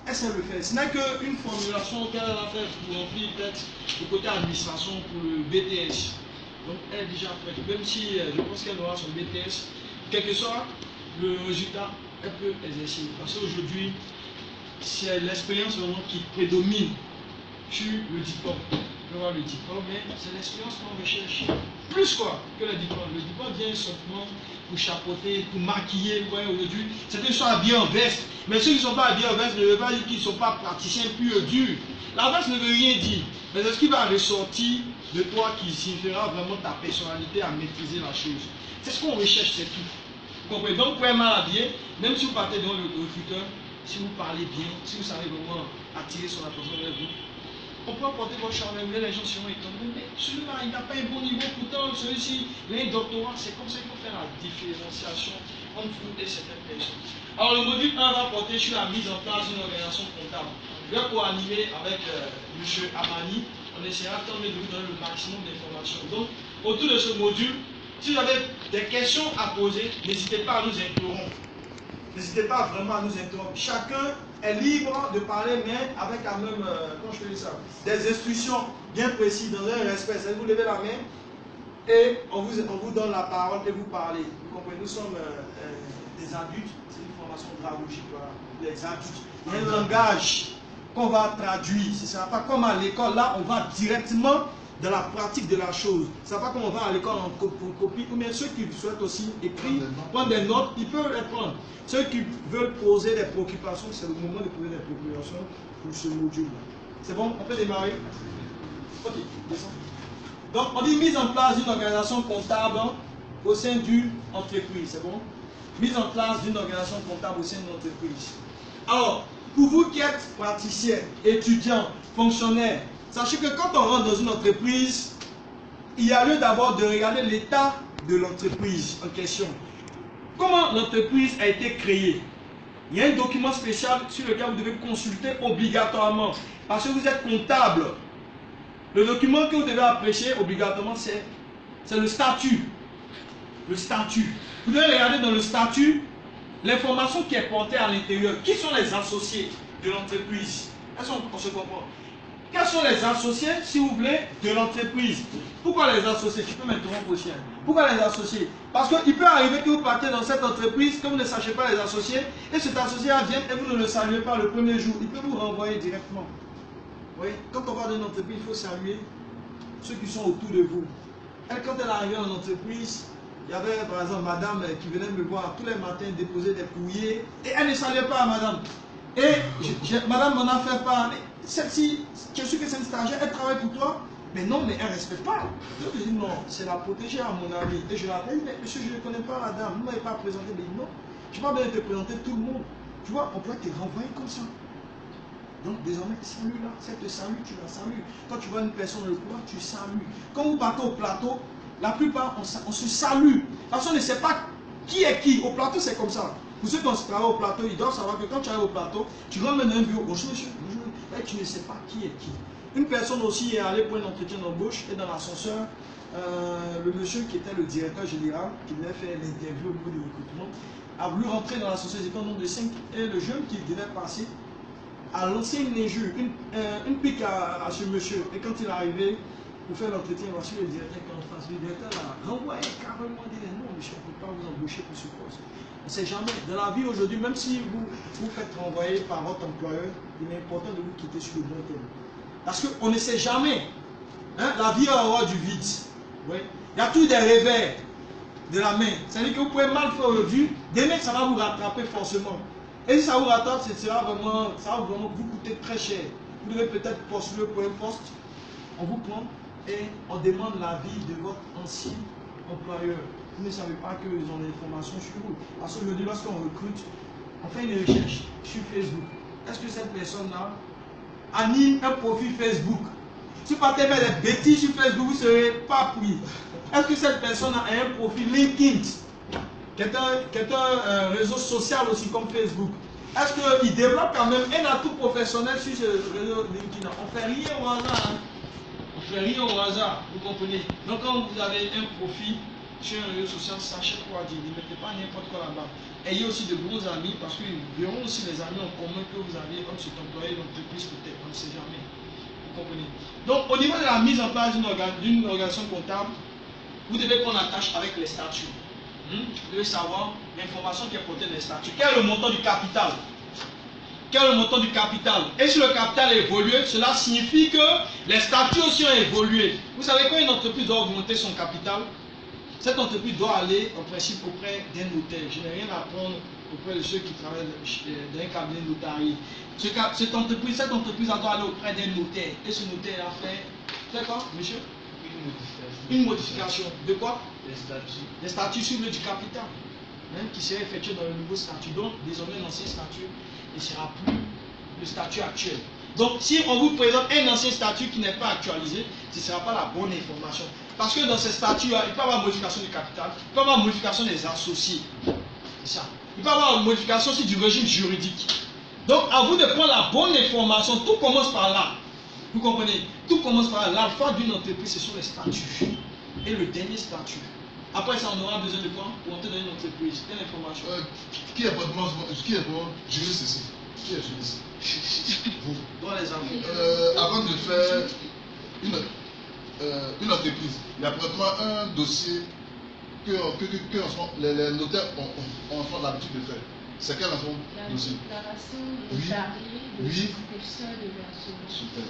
elle sait le faire. Ce n'est qu'une formulation qu'elle a fait pour remplir peut-être le côté administration pour le BTS. Donc elle est déjà prête. Même si je pense qu'elle aura son BTS, quel que soit le résultat, elle peut exercer. Parce qu'aujourd'hui, c'est l'expérience vraiment qui prédomine sur le diplôme. On peut voir le diplôme, mais c'est l'expérience qu'on recherche. Plus quoi que le diplôme. Le diplôme vient simplement pour chapeauter, pour maquiller. Vous voyez, aujourd'hui, certains sont habillés en veste. Mais ceux qui ne sont pas habillés en veste ne veut pas dire qu'ils ne sont pas praticiens purs et durs. La veste ne veut rien dire. Mais c'est ce qui va ressortir de toi qui signifiera vraiment ta personnalité à maîtriser la chose. C'est ce qu'on recherche, c'est tout. Vous comprenez? Donc, vous pouvez mal habiller, même si vous partez devant le recruteur, si vous parlez bien, si vous savez vraiment attirer son attention vers vous, on peut apporter votre charme, mais les gens seront étonnés. Mais celui-là, il n'a pas un bon niveau, pourtant, celui-ci, il a un doctorat. C'est comme ça qu'il faut faire la différenciation entre vous et certaines personnes. Alors, le module 1 va porter sur la mise en place d'une organisation comptable. Je vais co-animer avec M. Amani. On essaiera de vous donner le maximum d'informations. Donc, autour de ce module, si vous avez des questions à poser, n'hésitez pas à nous interrompre. N'hésitez pas vraiment à nous interrompre. Chacun est libre de parler, mais avec quand même, comment je fais ça, des instructions bien précises, dans un respect. C'est vous levez la main et on vous donne la parole et vous parlez. Vous comprenez, nous sommes des adultes, c'est une formation pédagogique, voilà, les adultes. Il y a un langage qu'on va traduire. Ce ne sera pas comme à l'école, là on va directement dans la pratique de la chose. Ce n'est pas comme on va à l'école en copie, ou bien ceux qui souhaitent aussi écrire, prendre des notes, ils peuvent les prendre. Ceux qui veulent poser des préoccupations, c'est le moment de poser des préoccupations pour ce module-là. C'est bon, on peut démarrer? Ok, descends. Donc, on dit mise en place d'une organisation comptable au sein d'une entreprise, c'est bon? Mise en place d'une organisation comptable au sein d'une entreprise. Alors, pour vous qui êtes praticiens, étudiants, fonctionnaires, sachez que quand on rentre dans une entreprise, il y a lieu d'abord de regarder l'état de l'entreprise en question. Comment l'entreprise a été créée? Il y a un document spécial sur lequel vous devez consulter obligatoirement parce que vous êtes comptable. Le document que vous devez apprécier obligatoirement, c'est le statut. Le statut. Vous devez regarder dans le statut l'information qui est portée à l'intérieur. Qui sont les associés de l'entreprise? Est-ce qu'on se comprend? Quels sont les associés, si vous voulez, de l'entreprise? Pourquoi les associés? Tu peux m'interrompre aussi. Pourquoi les associés? Parce qu'il peut arriver que vous partez dans cette entreprise, que vous ne sachez pas les associés, et cet associé vient et vous ne le saluez pas le premier jour. Il peut vous renvoyer directement. Vous voyez, quand on va dans une entreprise, il faut saluer ceux qui sont autour de vous. Elle, quand elle est arrivée en entreprise, il y avait par exemple madame qui venait me voir tous les matins déposer des courriers, et elle ne saluait pas madame. Et madame m'en a fait part. Celle-ci, je suis que c'est une stagiaire, elle travaille pour toi. Mais non, mais elle ne respecte pas. Je dis non, c'est la protéger à mon ami. Et je l'appelle, mais monsieur, je ne connais pas la dame, vous ne m'avez pas présenté. Mais non, je ne vais pas bien te présenter tout le monde. Tu vois, on peut te renvoyer comme ça. Donc désormais, salut là, c'est te salue, tu la salues. Quand tu vois une personne dans le couloir, tu salues. Quand vous partez au plateau, la plupart, on se salue. Parce qu'on ne sait pas qui est qui. Au plateau, c'est comme ça. Pour ceux qui ont travaillé au plateau, ils doivent savoir que quand tu arrives au plateau, tu rentres dans un bureau, bonjour monsieur, bonjour. Et tu ne sais pas qui est qui. Une personne aussi est allée pour un entretien d'embauche et dans l'ascenseur, le monsieur qui était le directeur général, qui devait faire l'interview au niveau du recrutement, a voulu rentrer dans l'ascenseur, ils étaient au nombre de 5, et le jeune qui devait passer a lancé une injure, une pique à ce monsieur. Et quand il est arrivé pour faire l'entretien, voici le directeur qui est en face. Le directeur a renvoyé carrément, dit non monsieur, on ne peut pas vous embaucher pour ce poste. On ne sait jamais. Dans la vie aujourd'hui, même si vous faites renvoyer par votre employeur, il est important de vous quitter sur le bon terme. Parce qu'on ne sait jamais. Hein? La vie a horreur du vide. Ouais. Il y a toujours des revers de la main. C'est-à-dire que vous pouvez mal faire aujourd'hui, demain ça va vous rattraper forcément. Et si ça vous rattrape, ça va vraiment vous coûter très cher. Vous devez peut-être postuler pour un poste. On vous prend et on demande l'avis de votre ancien employeur. Vous ne savez pas qu'ils ont des informations sur vous. Parce qu'aujourd'hui, lorsqu'on recrute, on fait une recherche sur Facebook. Est-ce que cette personne-là anime un profil Facebook? Si vous partez faire des bêtises sur Facebook, vous ne serez pas pris. Est-ce que cette personne a un profil LinkedIn, qui est un réseau social aussi comme Facebook? Est-ce qu'il développe quand même un atout professionnel sur ce réseau LinkedIn? On ne fait rien au hasard. Hein? On ne fait rien au hasard, vous comprenez? Donc quand vous avez un profil sur un réseau social, sachez quoi dire. Ne mettez pas n'importe quoi là-bas. ayez aussi de bons amis parce qu'ils verront aussi les amis en commun que vous avez entre cet employé et l'entreprise peut-être, on ne sait jamais. Vous comprenez? Donc, au niveau de la mise en place d'une organisation comptable, vous devez prendre la tâche avec les statuts. Vous devez savoir l'information qui est portée dans les statuts. Quel est le montant du capital? Quel est le montant du capital? Et si le capital a évolué, cela signifie que les statuts aussi ont évolué. Vous savez, quand une entreprise doit augmenter son capital, cette entreprise doit aller en principe auprès d'un notaire. Je n'ai rien à prendre auprès de ceux qui travaillent dans un cabinet notarié. Cette entreprise doit aller auprès d'un notaire. Et ce notaire a fait quoi, monsieur? Une modification. De quoi? Les statuts. Les statuts sur le du capital. Qui sera effectué dans le nouveau statut. Donc, désormais, l'ancien statut ne sera plus le statut actuel. Donc, si on vous présente un ancien statut qui n'est pas actualisé, ce ne sera pas la bonne information. Parce que dans ces statuts-là, il peut y avoir modification du capital, il peut y avoir modification des associés. C'est ça. Il peut y avoir modification aussi du régime juridique. Donc, à vous de prendre la bonne information. Tout commence par là. Vous comprenez? Tout commence par là. L'alpha d'une entreprise, ce sont les statuts. Et le dernier statut. Après ça, on aura besoin de quoi pour entrer dans une entreprise? Quelle information? Qui est vraiment juriste ici? Qui est juriste? Vous. Dans les enfants. Avant de faire une entreprise, il y a probablement un dossier que les notaires ont l'habitude de faire. C'est quel dossier? La déclaration notariée de souscription et de versement. Super.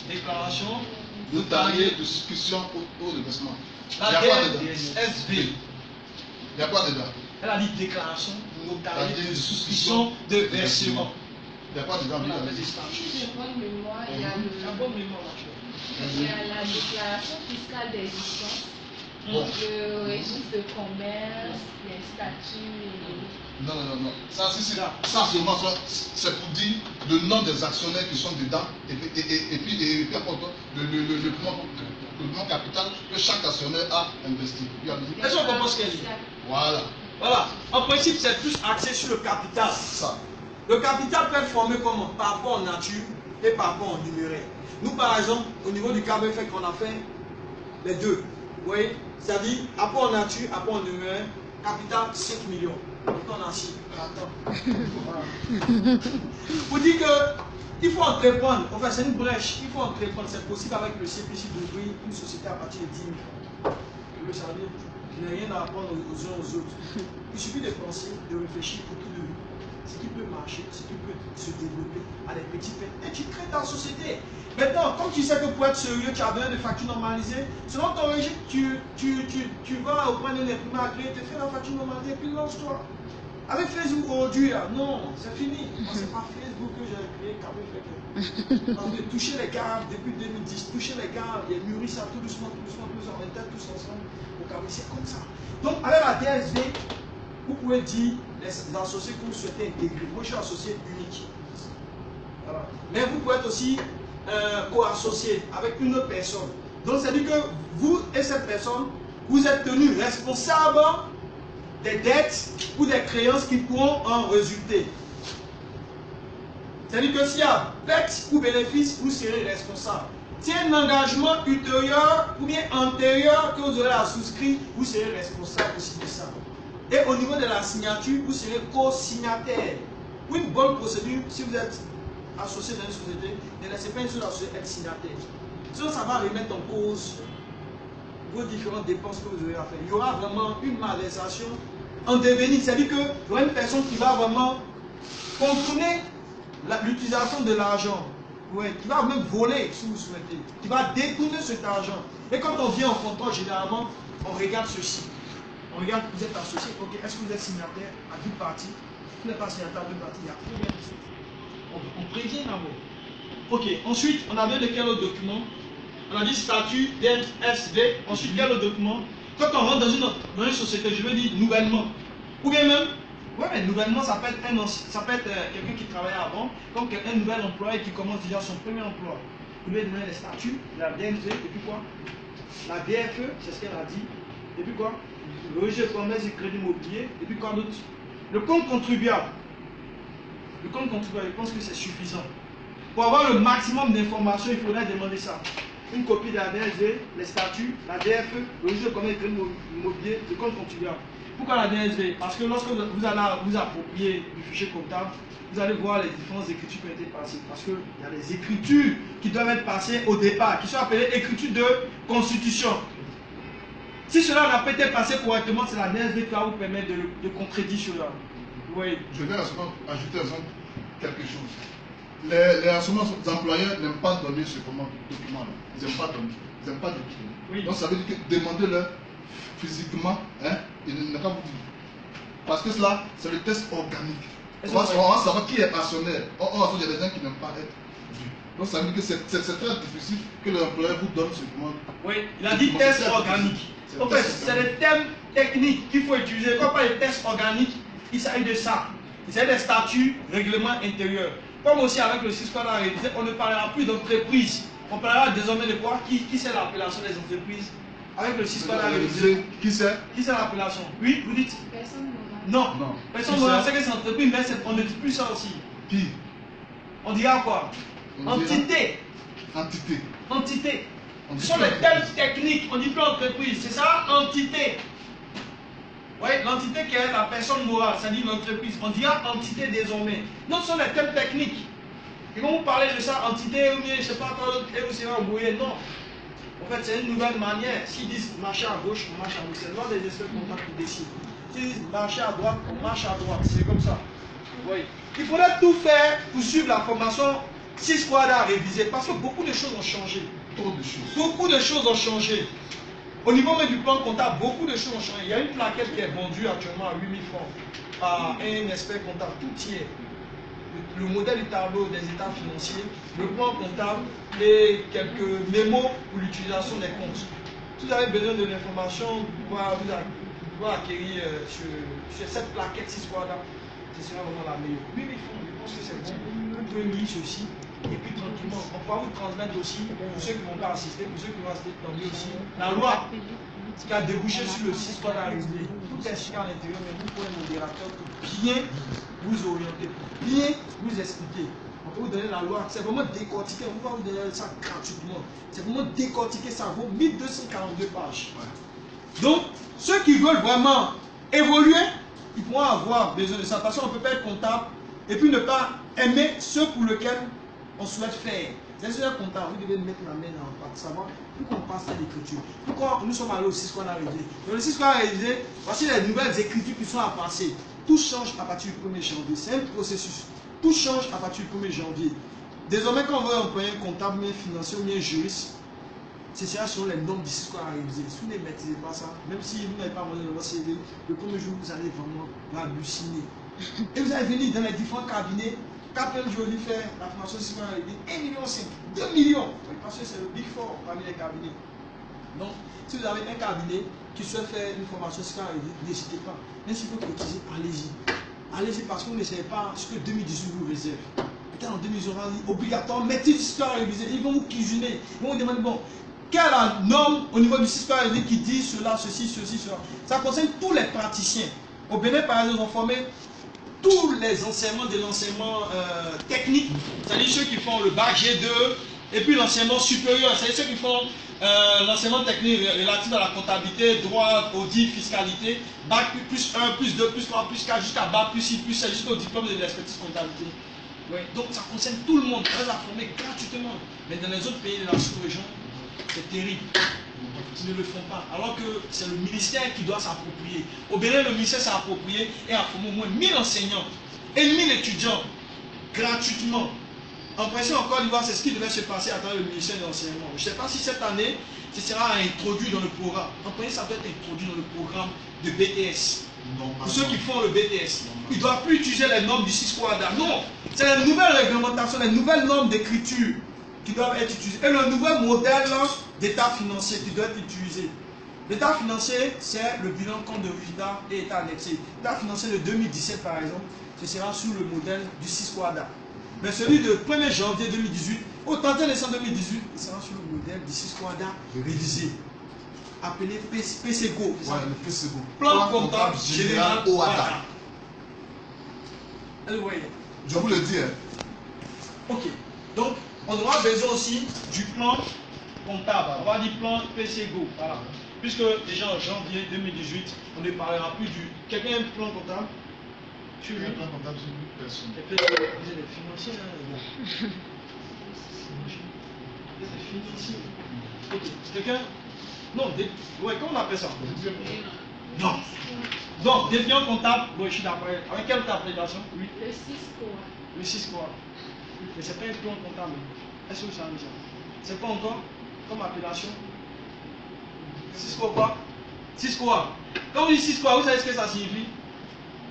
Déclaration notariée de souscription ou de versement. La DSV. Il y a quoi dedans? Elle a dit déclaration notariée de souscription de versement. Il y a quoi dedans? J'ai bonne mémoire. Il y a la déclaration fiscale d'existence, le registre de commerce, les statuts. Non. Ça, c'est pour dire le nom des actionnaires qui sont dedans et puis le plan capital que chaque actionnaire a investi. Est-ce qu'on comprend ce qu'elle dit? Voilà. En principe, c'est plus axé sur le capital. Ça. Le capital peut être formé comment? Par rapport en nature et par rapport en numéraire. Nous, par exemple, au niveau du KBF, qu'on a fait les deux. Vous voyez? C'est-à-dire, apport en nature, apport en numéraire, capital 5 millions. On a 6. Attends. Voilà. Vous dites qu'il faut entreprendre. Enfin, c'est une brèche. Il faut entreprendre. C'est possible avec le CPC d'ouvrir une société à partir de 10 000 francs. Vous le savez, je n'ai rien à apprendre aux uns aux autres. Il suffit de penser, de réfléchir autour de vous. Ce qui peut marcher, ce qui peut se développer à des petits faits. Et tu crées ta société. Maintenant, comme tu sais que pour être sérieux, tu as besoin de factures normalisées, selon ton régime, tu vas auprès d'un imprimeur à créer, tu fais la facture normalisée et puis lance-toi. Avec Facebook aujourd'hui, non, c'est fini. Moi, c'est pas Facebook que j'ai créé, parce que toucher les gars depuis 2010, toucher les gars, ils mûrissent ça tout doucement, on était tous ensemble au Cameroun, c'est comme ça. Donc, avec la DSV, vous pouvez dire les associés que vous souhaitez intégrer. Moi, je suis associé unique. Voilà. Mais vous pouvez être aussi co-associé avec une autre personne. Donc, c'est-à-dire que vous et cette personne, vous êtes tenus responsables des dettes ou des créances qui pourront en résulter. C'est-à-dire que s'il y a dette ou bénéfice, vous serez responsable. S'il y a un engagement ultérieur ou bien antérieur que vous aurez à souscrire, vous serez responsable aussi de ça. Et au niveau de la signature, vous serez co-signataire. Pour une bonne procédure, si vous êtes associé dans une société, ne laissez pas une seule associée être signataire. Sinon, ça va remettre en cause vos différentes dépenses que vous aurez à faire. Il y aura vraiment une malversation en devenir. C'est-à-dire qu'il y aura une personne qui va vraiment contourner l'utilisation de l'argent. Ouais, qui va même voler si vous souhaitez. Qui va détourner cet argent. Et quand on vient en contrôle, généralement, on regarde ceci. On regarde, vous êtes associé, ok, est-ce que vous êtes signataire à deux parties? Vous n'êtes pas signataire à deux parties, il y a combien de choses? On prévient d'abord. Ok, ensuite, on a besoin de quel autre document? On a dit statut, DSV. Ensuite, quel autre document? Quand on rentre dans une société, je veux dire nouvellement. Ou bien même, ouais, mais nouvellement, ça peut être quelqu'un qui travaillait avant, comme un nouvel employé qui commence déjà son premier emploi. Vous lui donnez les statuts, la DSV, et puis quoi? La DFE, c'est ce qu'elle a dit. Et puis quoi? Le registre de commerce et crédit immobilier. Et puis quoi d'autre? Le compte contribuable. Le compte contribuable, je pense que c'est suffisant. Pour avoir le maximum d'informations, il faudrait demander ça. Une copie de la DSV, les statuts, la DFE, le registre de commerce et crédit immobilier, le compte contribuable. Pourquoi la DSV? Parce que lorsque vous allez vous approprier du fichier comptable, vous allez voir les différentes écritures qui ont été passées. Parce qu'il y a des écritures qui doivent être passées au départ, qui sont appelées écritures de constitution. Si cela n'a pas été passé correctement, c'est la DSV qui va vous permettre de contredire cela. Oui. Je vais ajouter quelque chose. Les employeurs n'aiment pas donner ce document-là. Ils n'aiment pas donner. Ils n'aiment pas donner. Oui. Donc ça veut dire que demandez-leur physiquement, hein, ils ne pas vous dire. Parce que cela, c'est le test organique. On va savoir qui est actionnaire. Il y a des gens qui n'aiment pas être vus. Donc ça veut dire que c'est très difficile que l'employeur vous donne ce document. Oui, il a dit test organique. En fait, c'est les thèmes techniques qu'il faut utiliser. Quand on parle de test organique, il s'agit de ça. Il s'agit des statuts, règlements intérieurs. Comme aussi avec le CISCO à réviser, on ne parlera plus d'entreprise. On parlera désormais de quoi? Qui c'est l'appellation des entreprises? Avec le CISCO à réviser. Qui c'est? Qui c'est l'appellation? Oui, vous dites? Personne morale. Non. Personne morale, c'est que c'est entreprise, mais on ne dit plus ça aussi. Qui? On dira quoi? Entité. Entité. Entité. Ce sont les termes techniques. On ne dit plus entreprise. C'est ça, entité. Oui, l'entité qui est la personne morale, c'est-à-dire l'entreprise. On dira entité désormais. Donc, ce sont les termes techniques. Ils vont vous parler de ça, entité, ou bien je ne sais pas quoi, et vous serez embrouillé. Non. En fait, c'est une nouvelle manière. S'ils disent marcher à gauche, on marche à gauche. C'est le droit des experts comptables qui décident. S'ils disent marcher à droite, on marche à droite. C'est comme ça. Oui. Il faudrait tout faire pour suivre la formation 6 quadras à réviser. Parce que beaucoup de choses ont changé. Trop de choses. Beaucoup de choses ont changé. Au niveau même du plan comptable, beaucoup de choses ont changé. Il y a une plaquette qui est vendue actuellement à 8 000 francs par un expert comptable tout tiers. Le modèle du tableau des états financiers, le plan comptable et quelques mémos pour l'utilisation des comptes. Si vous avez besoin de l'information, vous pouvez acquérir sur cette plaquette 6 quadras. Ce sera vraiment la meilleure. 8 000 francs, je pense que c'est bon. Vous pouvez lire ceci. Et puis tranquillement, on pourra vous transmettre aussi, pour ceux qui ne vont pas assister, pour ceux qui vont assister, tant mieux aussi, la loi qui a débouché sur le 6 quadras révisé. Tout est inscrit à l'intérieur, mais vous pouvez un modérateur pour bien vous orienter, pour bien vous expliquer. On peut vous donner la loi, c'est vraiment décortiqué, on va vous donner ça gratuitement. C'est vraiment décortiqué, ça vaut 1242 pages. Donc, ceux qui veulent vraiment évoluer, ils pourront avoir besoin de ça. De toute façon, on ne peut pas être comptable et puis ne pas aimer ceux pour lesquels on souhaite faire. C'est un comptable, vous devez mettre la main en pâte, savoir pourquoi on passe à l'écriture. Pourquoi nous sommes allés au 6 qu'on a révisé. Dans le 6 qu'on a révisé, voici les nouvelles écritures qui sont à passer. Tout change à partir du 1er janvier. C'est un processus. Tout change à partir du 1er janvier. Désormais, quand on veut employer un comptable, un financier ou un juriste, ce sera sur les normes du 6 qu'on a révisé. Si vous ne maîtrisez pas ça, même si vous n'avez pas besoin de votre CV, le premier jour, vous allez vraiment halluciner. Et vous allez venir dans les différents cabinets. Capel Jolie fait la formation 6 mois avec 1,5 million, 2 millions. Parce que c'est le Big Four parmi les cabinets. Donc, si vous avez un cabinet qui souhaite faire une formation 6 mois avec n'hésitez pas. Même si vous cotisez, allez-y. Allez-y parce que vous ne savez pas ce que 2018 vous réserve. Peut-être en 2018, obligatoire, mettez 6 mois à réviser. Ils vont vous cuisiner. Ils vont vous demander, bon, quelle est la norme au niveau du 6 mois à réviser qui dit cela, ceci, ceci, cela. Ça concerne tous les praticiens. Au Bénin, par exemple, ils ont formé tous les enseignements de l'enseignement technique, c'est-à-dire ceux qui font le bac G2, et puis l'enseignement supérieur, c'est-à-dire ceux qui font l'enseignement technique relatif à la comptabilité, droit, audit, fiscalité, bac plus 1, plus 2, plus 3, plus 4, jusqu'à bac plus 6, plus 7, jusqu'au diplôme de l'expertise comptabilité. Ouais. Donc ça concerne tout le monde, on les a formés gratuitement. Mais dans les autres pays de la sous-région, c'est terrible. Ils ne le font pas. Alors que c'est le ministère qui doit s'approprier. Au Bénin, le ministère s'est approprié et a formé au moins 1000 enseignants et 1000 étudiants gratuitement. En principe, en Côte d'Ivoire, c'est ce qui devait se passer à travers le ministère de l'enseignement. Je ne sais pas si cette année, ce sera introduit dans le programme. En principe, ça peut être introduit dans le programme de BTS. Pour ceux qui font le BTS. Ils ne doivent plus utiliser les normes du 6 quadra. Non, c'est les nouvelles réglementations, les nouvelles normes d'écriture qui doivent être utilisées. Et le nouvel modèle d'état financier qui doit être utilisé. L'état financier, c'est le bilan compte de résultats et état annexé. L'état financier de 2017, par exemple, ce sera sous le modèle du 6 quadra. Mais celui de 1er janvier 2018 au 31 décembre 2018, il sera sur le modèle du 6 quadra révisé. Appelé PCGO. Ouais, le PCGO. Plan comptable général OADA. Je vous le dis. Hein. Ok. Donc, on aura besoin aussi du plan comptable. On va dire plan PCGO. Voilà. puisque déjà en janvier 2018, on ne parlera plus du... Quelqu'un a un plan comptable? Sur lui? Un plan comptable sur lui, personne. Et puis, vous êtes des financiers, hein, les gars. Vous êtes des financiers. Ok, quelqu'un? Non, ouais, comment on appelle ça? Non. Donc, défiant comptable, bon, je suis d'accord. Avec quelle appellation? Oui. Le 6 quoi? Le 6 quoi? Mais c'est pas un plan comptable. Est-ce que vous savez ça? C'est pas encore comme appellation? 6 quoi? 6 quoi? Quand on dit 6 quoi, vous savez ce que ça signifie?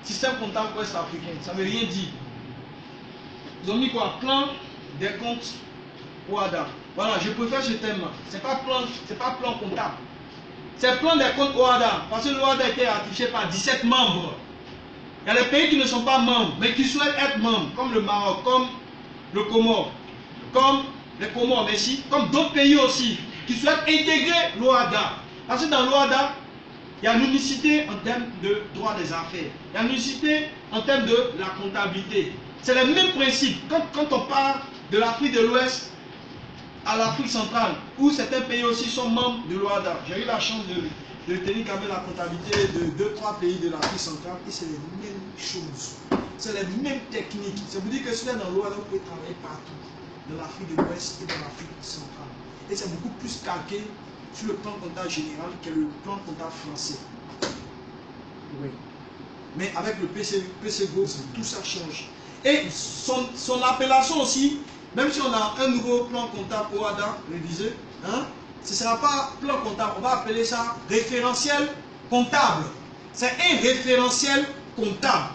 Système comptable ouest-africain. Ça ne veut rien dire. Ils ont mis quoi? Plan des comptes OHADA. Voilà, je préfère ce thème-là. C'est pas plan comptable. C'est plan des comptes OHADA. Parce que l'OHADA a été ratifié par 17 membres. Il y a des pays qui ne sont pas membres, mais qui souhaitent être membres, comme le Maroc, comme le Comore, comme les Comores, merci, comme d'autres pays aussi, qui souhaitent intégrer l'OHADA. Parce que dans l'OHADA, il y a l'unicité en termes de droit des affaires. Il y a l'unicité en termes de la comptabilité. C'est le même principe. Quand on parle de l'Afrique de l'Ouest à l'Afrique centrale, où certains pays aussi sont membres de l'OHADA. J'ai eu la chance de tenir quand même la comptabilité de 2-3 pays de l'Afrique centrale et c'est les mêmes choses. C'est les mêmes techniques. Ça veut dire que si vous êtes dans l'OHADA, vous pouvez travailler partout. Dans l'Afrique de l'Ouest et dans l'Afrique centrale. Et c'est beaucoup plus calqué sur le plan comptable général que le plan comptable français. Oui. Mais avec le PCGO, tout ça change. Et son appellation aussi, même si on a un nouveau plan comptable OHADA révisé, hein, ce ne sera pas plan comptable, on va appeler ça référentiel comptable. C'est un référentiel comptable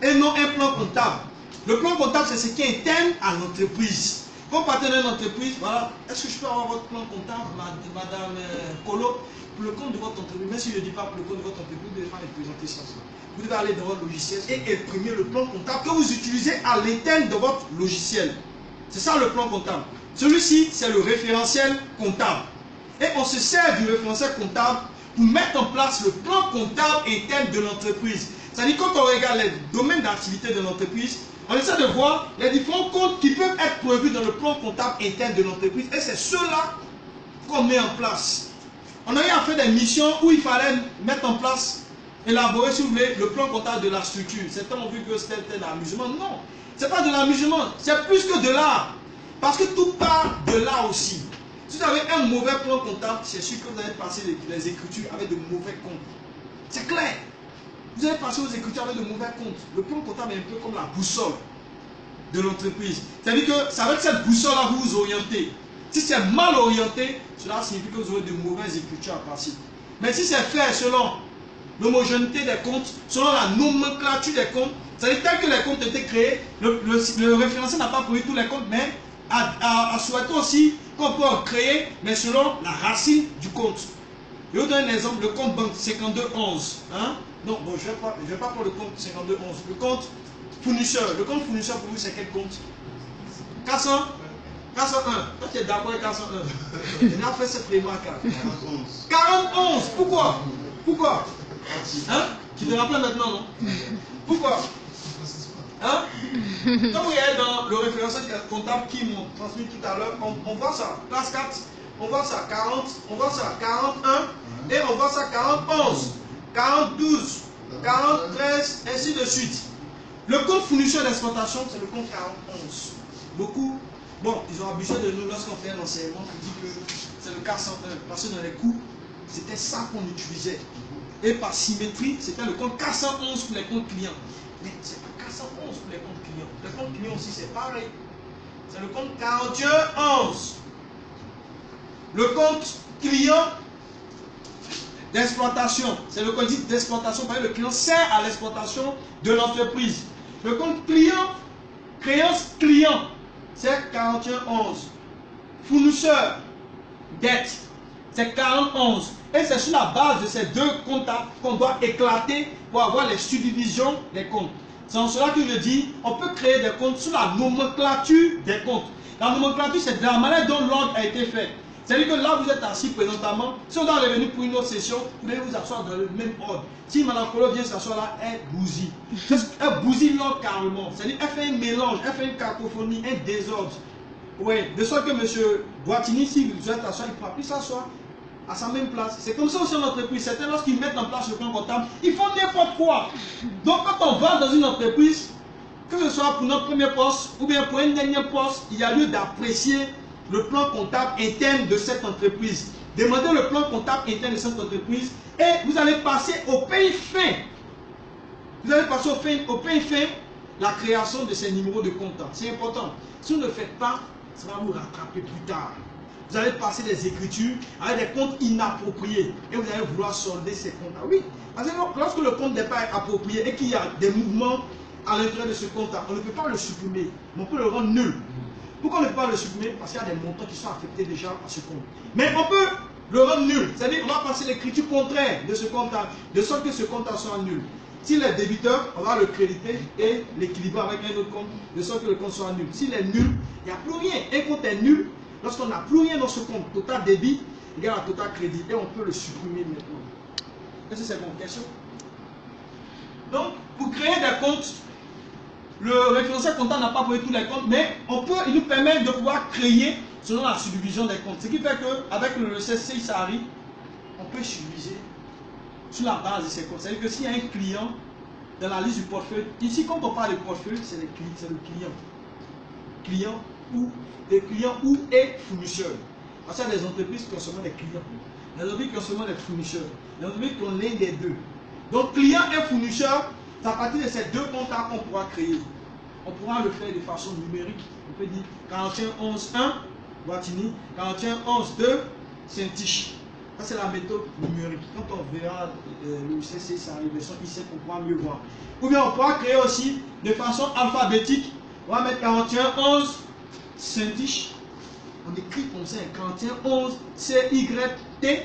et non un plan comptable. Le plan comptable, c'est ce qui est interne à l'entreprise. Comme partenaire d'entreprise, voilà, est-ce que je peux avoir votre plan comptable, madame Colo, pour le compte de votre entreprise? Même si je ne dis pas pour le compte de votre entreprise, vous devez faire les présentations. Vous devez aller dans votre logiciel et imprimer le plan comptable que vous utilisez à l'interne de votre logiciel. C'est ça le plan comptable. Celui-ci, c'est le référentiel comptable. Et on se sert du référentiel comptable pour mettre en place le plan comptable interne de l'entreprise. C'est-à-dire quand on regarde les domaines d'activité de l'entreprise, on essaie de voir les différents comptes qui peuvent être prévus dans le plan comptable interne de l'entreprise. Et c'est ceux-là qu'on met en place. On a eu à faire des missions où il fallait mettre en place, élaborer, si vous voulez, le plan comptable de la structure. Certains ont vu que c'était de l'amusement. Non, ce n'est pas de l'amusement. C'est plus que de l'art. Parce que tout part de là aussi. Si vous avez un mauvais plan comptable, c'est sûr que vous allez passer les écritures avec de mauvais comptes. C'est clair. Vous allez passer aux écritures avec de mauvais comptes. Le plan comptable est un peu comme la boussole de l'entreprise. C'est-à-dire que c'est avec cette boussole-là que vous vous orientez. Si c'est mal orienté, cela signifie que vous aurez de mauvaises écritures à passer. Mais si c'est fait selon l'homogénéité des comptes, selon la nomenclature des comptes, c'est-à-dire tel que les comptes ont été créés, le référentiel n'a pas prévu tous les comptes, mais à souhaiter aussi qu'on peut en créer, mais selon la racine du compte. Je vais vous donner un exemple, le compte banque 5211. Hein? Non, bon, je ne vais pas prendre le compte 5211. Le compte fournisseur. Le compte fournisseur pour vous, c'est quel compte? 401. Toi, tu es d'accord avec 401. On a fait cette remarque là. 41. Pourquoi? Pourquoi? Hein? Tu te rappelles maintenant, non? Pourquoi? Hein? Quand vous regardez dans le référentiel comptable qui m'ont transmis tout à l'heure, on voit ça. Classe 4, on voit ça 40, on voit ça 41, et on voit ça 41, 42, 43, ainsi de suite. Le compte fournisseur d'exploitation, c'est le compte 41. Beaucoup, bon, ils ont abusé de nous lorsqu'on fait un enseignement, on dit que c'est le 401, parce que dans les cours, c'était ça qu'on utilisait. Et par symétrie, c'était le compte 411 pour les comptes clients. Mais c'est pas 411 pour les comptes clients. Le compte client aussi, c'est pareil. C'est le compte 4111. Le compte client d'exploitation, c'est le compte d'exploitation. Parce que le client sert à l'exploitation de l'entreprise. Le compte client, créance client, c'est 4111. Fournisseur, dette, c'est 4011. Et c'est sur la base de ces deux comptes qu'on doit éclater pour avoir les subdivisions des comptes. C'est en cela que je dis, on peut créer des comptes sous la nomenclature des comptes. La nomenclature, c'est de la manière dont l'ordre a été fait. C'est-à-dire que là, vous êtes assis présentement. Si on doit revenir pour une autre session, vous devez vous asseoir dans le même ordre. Si Mme Colo vient s'asseoir là, elle bousille. Elle bousille l'ordre carrément. C'est-à-dire qu'elle fait un mélange, elle fait une cacophonie, un désordre. Oui, de sorte que M. Boitini, si vous êtes asseoir, il ne pourra plus s'asseoir. à sa même place. C'est comme ça aussi en entreprise. Certains, lorsqu'ils mettent en place le plan comptable, ils font n'importe quoi. Donc quand on va dans une entreprise, que ce soit pour notre premier poste ou bien pour un dernier poste, il y a lieu d'apprécier le plan comptable interne de cette entreprise. Demandez le plan comptable interne de cette entreprise et vous allez passer au pays fin. Vous allez passer au pays fin la création de ces numéros de compte. C'est important. Si vous ne le faites pas, ça va vous rattraper plus tard. Vous allez passer des écritures avec des comptes inappropriés et vous allez vouloir solder ces comptes. Oui, parce que lorsque le compte n'est pas approprié et qu'il y a des mouvements à l'intérieur de ce compte, on ne peut pas le supprimer, mais on peut le rendre nul. Pourquoi on ne peut pas le supprimer? Parce qu'il y a des montants qui sont affectés déjà à ce compte. Mais on peut le rendre nul, c'est-à-dire qu'on va passer l'écriture contraire de ce compte, de sorte que ce compte soit nul. S'il est débiteur, on va le créditer et l'équilibrer avec un autre compte, de sorte que le compte soit nul. S'il est nul, il n'y a plus rien. Un compte est nul lorsqu'on n'a plus rien dans ce compte. Total débit égale à total crédit. Et on peut le supprimer maintenant. Est-ce que c'est bon? Question? Donc, pour créer des comptes, le référentiel comptable n'a pas pris tous les comptes, mais il nous permet de pouvoir créer selon la subdivision des comptes. Ce qui fait qu'avec le logiciel CISARI, on peut subdiviser sur la base de ces comptes. C'est-à-dire que s'il y a un client dans la liste du portefeuille, ici quand on parle de portefeuille, c'est le client. Des clients ou et fournisseurs. Parce qu'il y a des entreprises qui ont seulement des clients. Des entreprises qui ont seulement des fournisseurs. Des entreprises qui ont l'un des deux. Donc client et fournisseur, c'est à partir de ces deux comptes-là qu'on pourra créer. On pourra le faire de façon numérique. On peut dire 4111-1, Watini, 4111-2, Saint-Tiche. Ça, c'est la méthode numérique. Quand on verra le CC, ça arrive, ici, on pourra mieux voir. Ou bien on pourra créer aussi de façon alphabétique. On va mettre 4111 Saint-Tiche. On écrit comme ça, 4111 CYT.